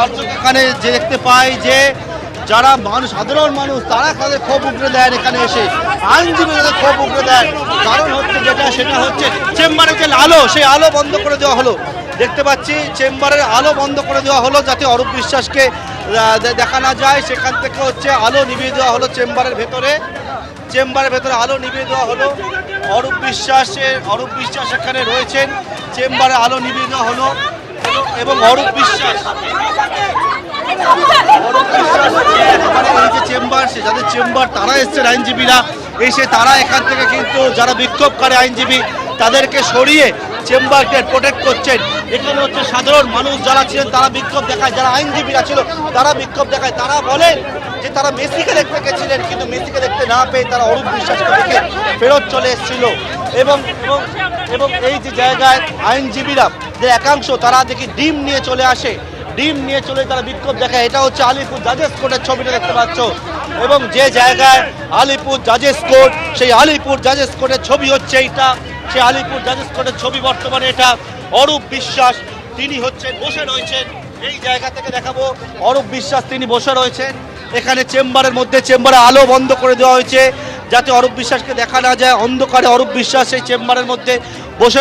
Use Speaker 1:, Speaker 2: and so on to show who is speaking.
Speaker 1: দর্শক এখানে যে দেখতে পাই যে যারা মানুষ সাধারণ মানুষ তারা তাদের ক্ষোভ উগড়ে দেন এখানে এসে, আইনজীবী তাদের ক্ষোভ উগড়ে দেন। কারণ হচ্ছে সেটা হচ্ছে চেম্বারে যে আলো, সেই আলো বন্ধ করে দেওয়া হলো। দেখতে পাচ্ছি চেম্বারের আলো বন্ধ করে দেওয়া হলো যাতে অরূপ বিশ্বাসকে দেখা না যায়। সেখান থেকে হচ্ছে আলো নিভিয়ে দেওয়া হলো চেম্বারের ভেতরে আলো নিভিয়ে দেওয়া হলো। অরূপ বিশ্বাস এখানে রয়েছেন, চেম্বারে আলো নিভিয়ে দেওয়া হলো এবং অরূপ বিশ্বাস এই যে চেম্বার, সে যাদের চেম্বার তারা এসছেন আইনজীবীরা এসে, তারা এখান থেকে কিন্তু যারা বিক্ষোভকারী আইনজীবী তাদেরকে সরিয়ে চেম্বারকে প্রোটেক্ট করছেন। এখানে হচ্ছে সাধারণ মানুষ যারা ছিলেন তারা বিক্ষোভ দেখায়, যারা আইনজীবীরা ছিল তারা বিক্ষোভ দেখায়। তারা বলেন যে তারা মেসিকে দেখতে গেছিলেন, কিন্তু মেসিকে দেখতে না পেয়ে তারা অরূপ বিশ্বাসকে দেখে ফেরত চলে এসেছিল। এবং এবং এই যে জায়গায় আইনজীবীরা যে একাংশ তারা দেখি ডিম নিয়ে চলে আসে, ডিম নিয়ে চলে তারা বিক্ষোভ দেখায়। এটা হচ্ছে আলিপুর জাজেস কোর্টের ছবিটা দেখতে পাচ্ছ, এবং যে জায়গায় আলিপুর জাজেস কোর্ট, সেই আলিপুর জাজেস কোর্টের ছবি হচ্ছে এইটা। সেই আলিপুর জাজেস কোর্টের ছবি বর্তমানে এটা। অরূপ বিশ্বাস তিনি হচ্ছেন বসে রয়েছেন, এই জায়গা থেকে দেখাবো। অরূপ বিশ্বাস তিনি বসে রয়েছেন এখানে চেম্বারের মধ্যে। চেম্বারে আলো বন্ধ করে দেওয়া হয়েছে যাতে অরূপ বিশ্বাসকে দেখা না যায়। অন্ধকারে অরূপ বিশ্বাস সেই চেম্বারের মধ্যে বসে